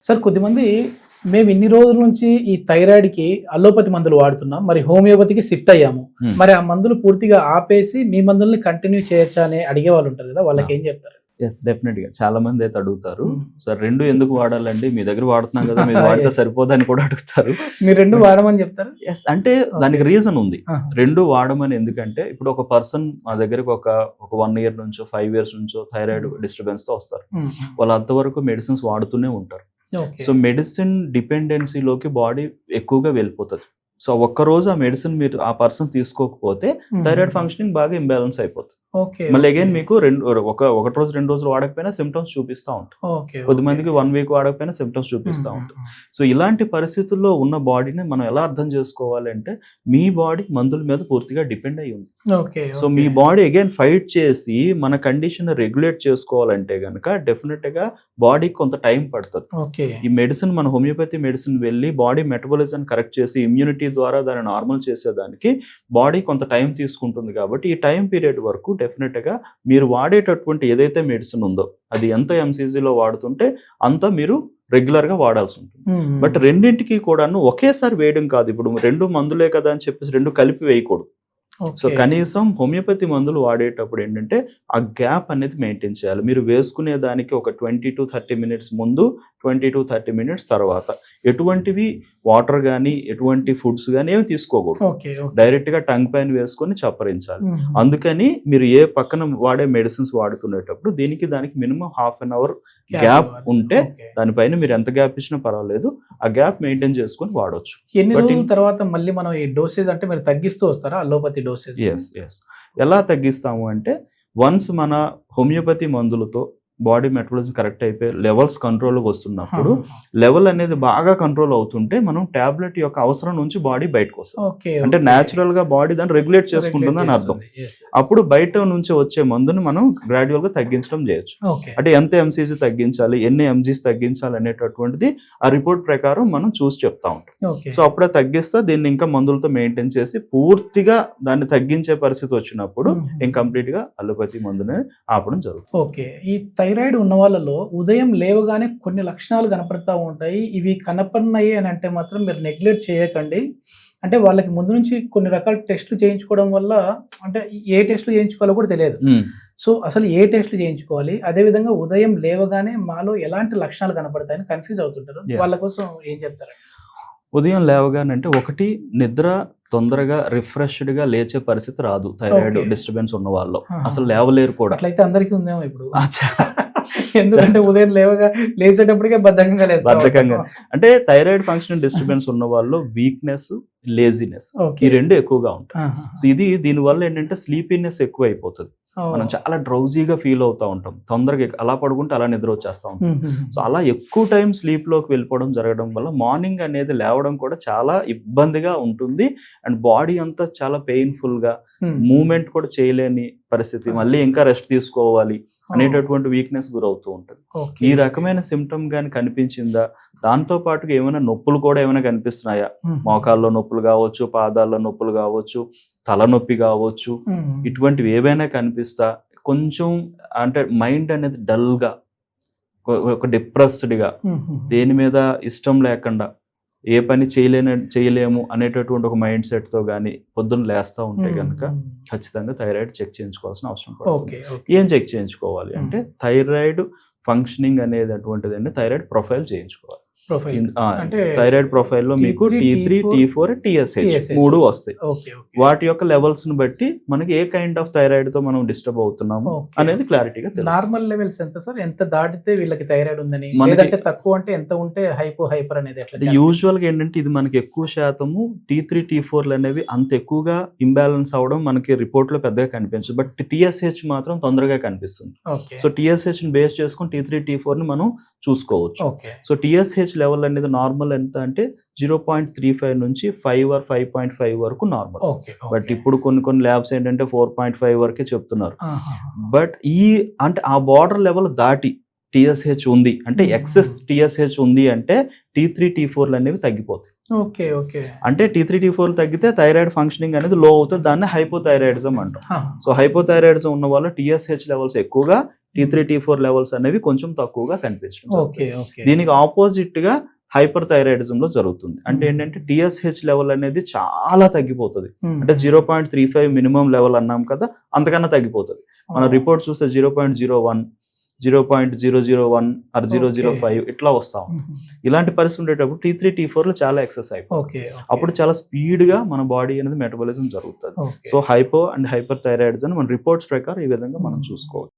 Sir కొద్దిమంది మేము ఇన్ని రోజుల నుంచి ఈ థైరాయిడ్‌కి అలోపతి మందులు వాడుతున్నాం. మరి హోమియోపతికి షిఫ్ట్ అయ్యాము. హ్మ్. మరి ఆ మందులు పూర్తిగా ఆపేసి మీ మందుల్ని కంటిన్యూ చేయొచ్చా అని అడిగేవాళ్ళు ఉంటారు కదా! ఆ! వాళ్ళకేం చెప్తారు? యెస్. డెఫినెట్‌గా. చాలా మందైతే అడుగుతారు. హ్మ్. సార్ 2 ఎందుకు వాడాలండి? మీ దగ్గర వాడుతున్నాం గదా! మీరు వాడితే యెస్. సరిపోదని కూడా అడుగుతారు. మీరు 2 వాడమని చెప్తారా? యెస్. అంటే ఓకే. దానికి రీజన్ ఉంది. ఆహా! 2 వాడమని ఎందుకంటే ఇప్పుడు ఒక పర్సన్ మా దగ్గరికి ఒక 1 ఇయర్ నుంచో, 5 ఇయర్స్ నుంచో థైరాయిడ్ హ్మ్. డిస్టర్బెన్స్‌తో వస్తారు. హ్మ్. హ్మ్. వాళ్ళు అంతవరకు మెడిసిన్స్ వాడుతూనే ఉంటారు. ఓకే. సో, మెడిసిన్ డిపెండెన్సీలోకి బాడీ ఎక్కువగా వెళ్ళిపోతది. సో, ఒక్కరోజు ఆ మెడిసిన్ మీరు ఆ పర్సన్ తీసుకోకపోతే థైరాయిడ్ హుహుహు. ఫంక్షనింగ్ బాగా ఇంబాలెన్స్ అయిపోతది. ఓకే. మళ్ళీ ఓకే. అగైన్ మీకు ఒకటి రోజు, 2 రోజులు వాడకపోయినా సింప్టమ్స్ చూపిస్తా ఉంటాయి. ఓకే. ఓకే. కొద్దిమందికి 1 వీక్ వాడకపోయినా సింప్టమ్స్ హ్మ్. చూపిస్తా హ్మ్. ఉంటాయి. హ్మ్. సో, ఇలాంటి పరిస్థితుల్లో ఉన్న బాడీని మనం ఎలా అర్థం చేసుకోవాలి అంటే, మీ బాడీ మందుల మీద పూర్తిగా డిపెండ్ అయ్యి ఉంది. ఓకే. So, okay. మీ బాడీ అగైన్ ఫైట్ చేసి మన కండిషన్‌ని రెగ్యులేట్ చేసుకోవాలంటే గనక డెఫినిట్‌గా బాడీకి కొంత టైం పడతది. ఓకే. ఈ మెడిసిన్ మన హోమియోపతి మెడిసిన్ వెళ్ళి బాడీ మెటబాలిజం కరెక్ట్ చేసి ఇమ్యూనిటీ ద్వారా దాన్ని నార్మల్ చేసేదానికి బాడీ కొంత టైం తీసుకుంటుంది కాబట్టి ఈ టైం పీరియడ్ వరకు డెఫినెట్‌గా మీరు వాడేటటువంటి ఏదైతే మెడిసిన్ ఉందో అది ఎంత ఎంసీజీలో వాడుతుంటే అంత మీరు రెగ్యులర్‌గా వాడాల్సి ఉంటుంది. హ్మ్. హ్మ్. బట్ రెండింటికి కూడాను ఒకేసారి వేయడం కాదు. ఇప్పుడు 2 మందులే కదా అని చెప్పేసి 2 కలిపి వేయకూడదు. So, okay. కనీసం హోమియోపతి మందులు వాడేటప్పుడు ఏంటంటే, ఆ గ్యాప్ అనేది మెయింటైన్ చేయాలి. మీరు వేసుకునే దానికి ఒక 20-30 మినిట్స్ ముందు, 20-30 మినిట్స్ తర్వాత. ఎటువంటివి వాటర్ గానీ, ఎటువంటి ఫుడ్స్ గానీ ఏమి తీసుకోకూడదు. ఓకే. ఓకే. డైరెక్ట్‌గా టంగ్ పైన వేసుకొని చప్పరించాలి. హుహు. అందుకని మీరు ఏ పక్కన వాడే మెడిసిన్స్ వాడుతునేటప్పుడు దీనికి దానికి minimum half an hour gap gap ఇవ్వాలి. ఉంటే, ఓకే. దానిపైన మీరు ఎంత గ్యాప్ ఇచ్చినా పర్వాలేదు. ఆ గ్యాప్ మెయింటైన్ చేసుకొని వాడొచ్చు. ఎన్ని బట్ రోజుల తర్వాత మళ్ళీ మనం ఈ డోసేజ్ అంటే మీరు తగ్గిస్తూ వస్తారా? అలోపతి డోసేజ్‌ని? యెస్. ఎలా తగ్గిస్తాము అంటే, వన్స్ మన హోమియోపతి మందులతో బాడీ మెటబాలిజం కరెక్ట్ అయిపోయి లెవెల్స్ కంట్రోల్‌లోకి వస్తున్నప్పుడు, ఆహాహా! లెవెల్ అనేది బాగా కంట్రోల్ అవుతుంటే, మనం టాబ్లెట్ యొక్క అవసరం నుంచి బాడీ బయటకొస్తది. ఓకే. అంటే ఓకే. నేచురల్‌గా బాడీ దాన్ని రెగ్యులేట్ రెగ్యులేట్ చేసుకుంటుందని అర్థం. చేస్తుంది. యెస్. యెస్. అప్పుడు బయట నుంచి వచ్చే మందుని మనం గ్రాడ్యుయల్‌గా తగ్గించడం చేయొచ్చు. ఓకే. అంటే ఎంత ఎంసీజీ తగ్గించాలి, ఎన్ని ఎంజీస్ తగ్గించాలి అనేటటువంటిది ఆ రిపోర్ట్ ప్రకారం మనం చూసి చెప్తా ఉంటాం. ఓకే. సో, అప్పుడే తగ్గిస్తే దీన్ని ఇంకా మందులతో మెయింటైన్ చేసి పూర్తిగా దాన్ని తగ్గించే పరిస్థితి వచ్చినప్పుడు హుహు. కంప్లీట్‌గా అలోపతి మందుని ఆపడం జరుగుతుంది. ఓకే. ఈ థైరాయిడ్ ఉన్న వాళ్ళలో ఉదయం లేవగానే కొన్ని లక్షణాలు కనపడతా ఉంటాయి. ఇవి కనపడినాయి అని అంటే మాత్రం మీరు నెగ్లెక్ట్ చేయకండి. అంటే వాళ్ళకి ముందు నుంచి కొన్ని రకాల టెస్ట్‌లు చేయించుకోవడం వల్ల అంటే ఏ టెస్ట్‌లు చేయించుకోవాలో కూడా తెలియదు. హ్మ్. సో, అసలు ఏ టెస్ట్‌లు చేయించుకోవాలి? అదేవిధంగా ఉదయం లేవగానే మాలో ఎలాంటి లక్షణాలు కనపడతాయని కన్‌ఫ్యూజ్ అవుతుంటారు. యాహ్! వాళ్ళ కోసం ఏం చెప్తారండి? ఉదయం లేవగానంటే ఒకటి నిద్ర తొందరగా రిఫ్రెష్డ్‌గా లేచే పరిస్థితి రాదు. Thyroid okay. డిస్టర్బెన్స్ ఉన్న వాళ్ళలో. ఆహా! అసలు లేవలేరు కూడా. అట్లయితే అందరికీ ఉందేమో ఇప్పుడు. ఆ! ఎందుకంటే ఉదయం లేచేటప్పటికే బద్ధకంగా లేస్తా బద్ధకంగా. ఉంటాం. అంటే థైరాయిడ్ ఫంక్షన్ డిస్టర్బెన్స్ ఉన్న వాళ్ళలో వీక్‌నెస్, లేజినెస్ ఈ ఓకే. 2 ఎక్కువగా ఉంటాయి. ఆహాహా! సో, దీనివల్ల ఏంటంటే స్లీపీనెస్ ఎక్కువైపోతది. మనం ఓహ్! చాలా డ్రౌజీగా ఫీల్ అవుతా ఉంటాం. తొందరగా అలా పడుకుంటే అలా నిద్ర వచ్చేస్తా ఉంటుంది. సో, హుహుహు. అలా ఎక్కువ టైం స్లీప్‌లోకి వెళ్ళిపోవడం జరగడం వల్ల మార్నింగ్ అనేది లేవడం కూడా చాలా ఇబ్బందిగా ఉంటుంది. అండ్ బాడీ అంతా చాలా పెయిన్‌ఫుల్‌గా హ్మ్. మూవ్‌మెంట్ కూడా చేయలేని పరిస్థితి. మళ్ళీ ఇంకా రెస్ట్ తీసుకోవాలి అనేటటువంటి వీక్‌నెస్ గురవుతూ ఉంటది. ఓకే. ఈ ఓకే. రకమైన సింప్టమ్ గాని కనిపించిందా? దాంతో పాటుగా ఏమైనా నొప్పులు కూడా ఏమైనా కనిపిస్తున్నాయా? హుహు. మోకాల్లో నొప్పులు గావచ్చు, పాదాల్లో నొప్పులు గావచ్చు, తలనొప్పి గావచ్చు, హ్మ్. ఇటువంటివి ఏవైనా కనిపిస్తా కొంచెం అంటే మైండ్ అనేది డల్‌గా ఒక డిప్రెస్డ్‌గా హుహుహు. దేని మీద ఇష్టం లేకుండా ఏ పని చేయలేము అనేటటువంటి ఒక మైండ్ సెట్‌తో గాని పొద్దున్న లేస్తా ఉంటే హ్మ్. గనక హ్మ్. ఖచ్చితంగా థైరాయిడ్ చెక్ చేయించుకోవాల్సిన అవసరం పడుతుంది. ఓకే. ఓకే. ఏం చెక్ చేయించుకోవాలి అంటే థైరాయిడ్ ఫంక్షనింగ్ అనేది అటువంటిదండి థైరాయిడ్ ప్రొఫైల్ చేయించుకోవాలి. ప్రొఫైల్. అంటే థైరాయిడ్ ప్రొఫైల్‌లో మీకు T3, T3, T4, T4, TSH TSH 3 వస్తుంది. వస్తాయి. ఓకే. ఓకే. వాటి యొక్క లెవెల్స్‌ని బట్టి మనకి ఏ కైండ్ ఆఫ్ థైరాయిడ్‌తో మనం డిస్టర్బ్ అవుతున్నాము ఓకే. అనేది ఓకే. క్లారిటీగా తెలుస్తుంది. నార్మల్ లెవెల్స్ ఎంత సార్? ఎంత దాటితే వీళ్ళకి థైరాయిడ్ ఉందని? మనకి లేదంటే తక్కువ అంటే ఎంత ఉంటే హైపర్ అనేది ఎట్లా అంటే క్యాలిక్యులేట్? యూజువల్‌గా ఏంటంటే ఇది మనకి ఎక్కువ శాతము T3, T4లనేవి అంత ఎక్కువగా ఇంబాలెన్స్ అవ్వడం మనకి రిపోర్ట్‌లో పెద్దగా కనిపించదు. బట్ TSH మాత్రం తొందరగా కనిపిస్తుంది. ఓకే. సో, TSHని బేస్ చేసుకొని T3, T4ని మనం చూసుకోవచ్చు. ఓకే. సో, TSH లెవెల్ అనేది నార్మల్ ఎంత అంటే 0.35 నుంచి 5 ఆర్ 5.5 వరకు నార్మల్. ఓకే. But okay. ఇప్పుడు కొన్ని ల్యాబ్స్ ఏంటంటే 4.5 వరకే చెప్తున్నారు. ఆహాహా! బట్ అంటే ఆ బోర్డర్ లెవెల్ దాటి TSH ఉంది అంటే హ్మ్. ఎక్సెస్ TSH ఉంది అంటే T3, T4లనేవి తగ్గిపోతాయి. ఓకే. ఓకే. అంటే T3, T4 తగ్గితే థైరాయిడ్ ఫంక్షనింగ్ అనేది లో అవుతది. దాన్ని హైపోథైరాయిడిజం అంటాం. ఆహా! సో, హైపోథైరాయిడిజం ఉన్న వాళ్ళు TSH లెవెల్స్ ఎక్కువగా, T3 T4 లెవెల్స్ అనేవి కొంచెం తక్కువగా కనిపించడం జరుగుతుంది. ఓకే. ఓకే. దీనికి ఆపోజిట్ గా హైపర్ థైరాయిడిజం లో జరుగుతుంది. అంటే మ్మ్. ఏంటంటే TSH లెవెల్ అనేది చాలా తగ్గిపోతుంది. మ్మ్. అంటే 0.35 మినిమం లెవెల్ అన్నాం కదా, అంతకన్నా తగ్గిపోతుంది. మన ఆ. రిపోర్ట్ చూస్తే 0.01, 0.001 ఆర్ 0.05 ఇట్లా వస్తాం. మ్మ్. ఇలాంటి పరిస్థితి ఉండేటప్పుడు T3 T4 లో చాలా ఎక్సెస్ అయిపోతుంది. ఓకే. అప్పుడు చాలా స్పీడ్ గా మన బాడీ అనేది మెటబాలిజం జరుగుతుంది. Okay. So hypo and hyper thyroids అని మన రిపోర్ట్స్ ప్రకారం ఈ విధంగా మనం మ్మ్. చూసుకోవచ్చు.